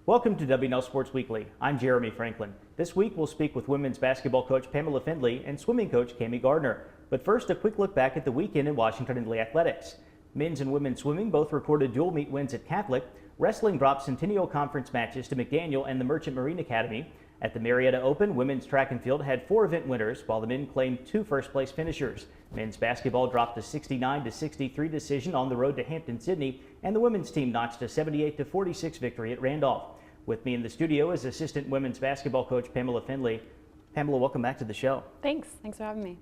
Welcome to W&L Sports Weekly. I'm Jeremy Franklin. This week we'll speak with women's basketball coach Pamela Findlay and swimming coach Gardner. But first, a quick look back at the weekend in Washington and Lee athletics. Men's and women's swimming both recorded dual meet wins at Catholic. Wrestling dropped Centennial Conference matches to McDaniel and the Merchant Marine Academy. At the Marietta Open, women's track and field had 4 event winners, while the men claimed 2 first-place finishers. Men's basketball dropped a 69-63 decision on the road to Hampton-Sydney, and the women's team notched a 78-46 victory at Randolph. With me in the studio is assistant women's basketball coach Pamela Findlay. Pamela, welcome back to the show. Thanks for having me.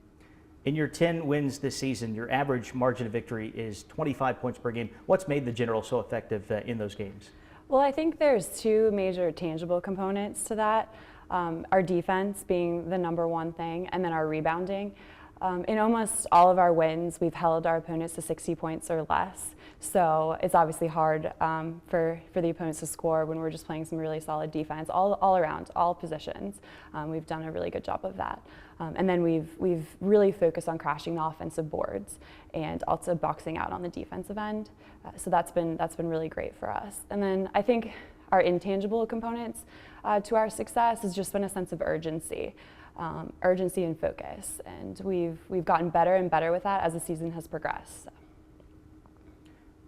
In your 10 wins this season, your average margin of victory is 25 points per game. What's made the Generals so effective in those games? Well, I think there's 2 major tangible components to that. Our defense being the #1 thing, and then our rebounding. In almost all of our wins, we've held our opponents to 60 points or less. So it's obviously hard for the opponents to score when we're just playing some really solid defense all around, all positions. We've done a really good job of that. And then we've really focused on crashing the offensive boards and also boxing out on the defensive end. So that's been really great for us. And then I think our intangible components to our success has just been a sense of urgency. Urgency and focus, and we've gotten better and better with that as the season has progressed. So.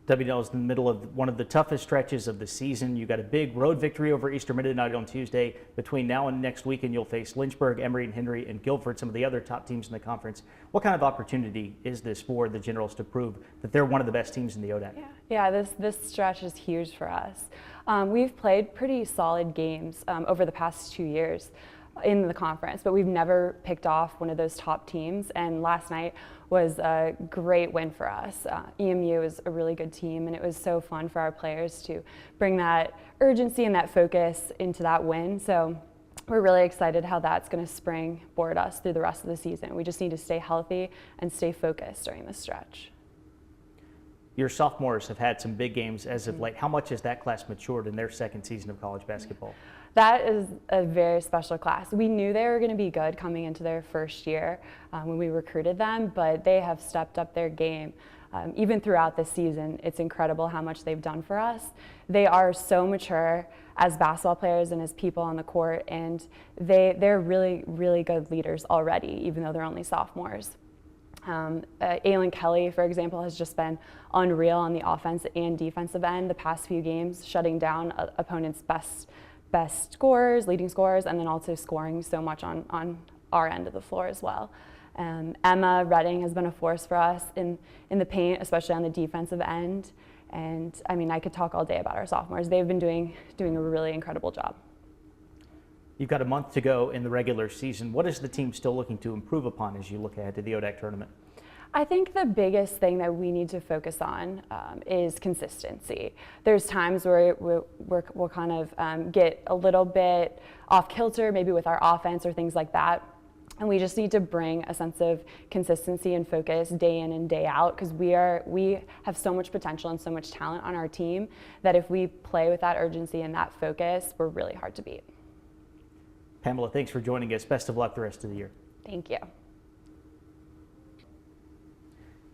W&L is in the middle of one of the toughest stretches of the season. You got a big road victory over Eastern Mennonite on Tuesday. Between now and next weekend, you'll face Lynchburg, Emory and Henry, and Guilford, some of the other top teams in the conference. What kind of opportunity is this for the Generals to prove that they're one of the best teams in the ODAC? Yeah, this stretch is huge for us. We've played pretty solid games over the past 2 years in the conference, but we've never picked off one of those top teams, and last night was a great win for us. EMU is a really good team, and it was so fun for our players to bring that urgency and that focus into that win. So we're really excited how that's going to springboard us through the rest of the season. We just need to stay healthy and stay focused during this stretch. Your sophomores have had some big games as of late. How much has that class matured in their second season of college basketball? That is a very special class. We knew they were going to be good coming into their first year when we recruited them, but they have stepped up their game. Even throughout this season, it's incredible how much they've done for us. They are so mature as basketball players and as people on the court, and they're really, really good leaders already, even though they're only sophomores. Aylin Kelly, for example, has just been unreal on the offensive and defensive end the past few games, shutting down opponents' best scorers, leading scorers, and then also scoring so much on our end of the floor as well. Emma Redding has been a force for us in the paint, especially on the defensive end. And I mean, I could talk all day about our sophomores. They've been doing a really incredible job. You've got a month to go in the regular season. What is the team still looking to improve upon as you look ahead to the ODAC tournament? I think the biggest thing that we need to focus on is consistency. There's times where we'll kind of get a little bit off kilter, maybe with our offense or things like that. And we just need to bring a sense of consistency and focus day in and day out, because we have so much potential and so much talent on our team that if we play with that urgency and that focus, we're really hard to beat. Pamela, thanks for joining us. Best of luck the rest of the year. Thank you.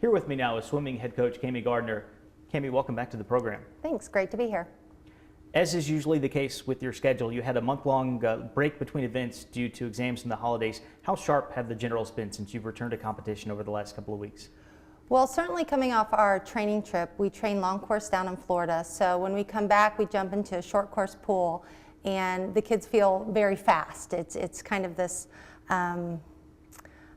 Here with me now is swimming head coach Gardner. Cami, welcome back to the program. Thanks, great to be here. As is usually the case with your schedule, you had a month-long break between events due to exams and the holidays. How sharp have the Generals been since you've returned to competition over the last couple of weeks? Well, certainly coming off our training trip, we train long course down in Florida. So when we come back, we jump into a short course pool, and the kids feel very fast. It's kind of this, I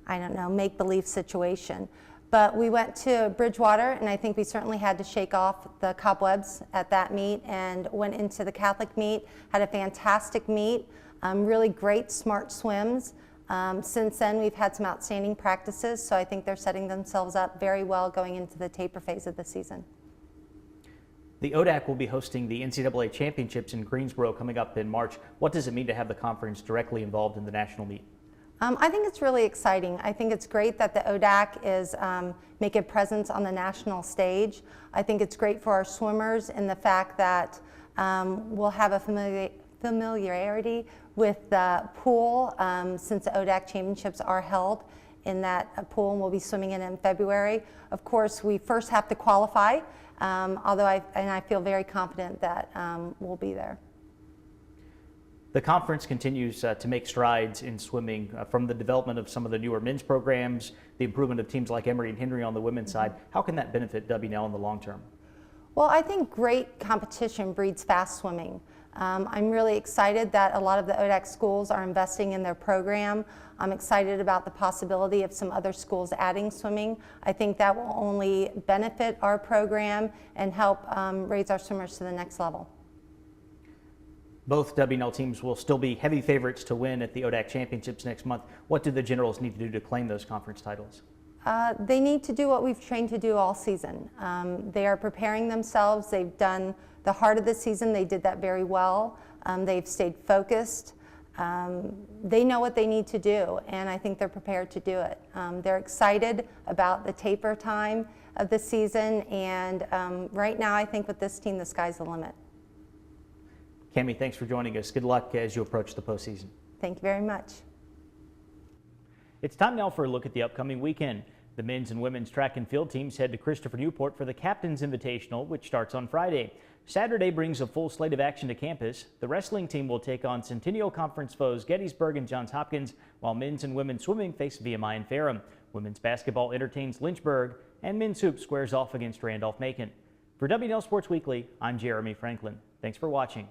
don't know, make-believe situation. But we went to Bridgewater, and I think we certainly had to shake off the cobwebs at that meet, and went into the Catholic meet, had a fantastic meet, really great, smart swims. Since then, we've had some outstanding practices, so I think they're setting themselves up very well going into the taper phase of the season. The ODAC will be hosting the NCAA Championships in Greensboro coming up in March. What does it mean to have the conference directly involved in the national meet? I think it's really exciting. I think it's great that the ODAC is making a presence on the national stage. I think it's great for our swimmers in the fact that we'll have a familiarity with the pool since the ODAC championships are held in that pool, and we'll be swimming in February. Of course, we first have to qualify, although I feel very confident that we'll be there. The conference continues to make strides in swimming from the development of some of the newer men's programs, the improvement of teams like Emory and Henry on the women's side. How can that benefit W&L in the long term? Well, I think great competition breeds fast swimming. I'm really excited that a lot of the ODAC schools are investing in their program. I'm excited about the possibility of some other schools adding swimming. I think that will only benefit our program and help raise our swimmers to the next level. Both W&L teams will still be heavy favorites to win at the ODAC championships next month. What do the Generals need to do to claim those conference titles? They need to do what we've trained to do all season. They are preparing themselves. They've done the heart of the season. They did that very well. They've stayed focused. They know what they need to do, and I think they're prepared to do it. They're excited about the taper time of the season, and right now I think with this team, the sky's the limit. Cami, thanks for joining us. Good luck as you approach the postseason. Thank you very much. It's time now for a look at the upcoming weekend. The men's and women's track and field teams head to Christopher Newport for the Captain's Invitational, which starts on Friday. Saturday brings a full slate of action to campus. The wrestling team will take on Centennial Conference foes Gettysburg and Johns Hopkins, while men's and women's swimming face VMI and Ferrum. Women's basketball entertains Lynchburg, and men's hoop squares off against Randolph-Macon. For W&L Sports Weekly, I'm Jeremy Franklin. Thanks for watching.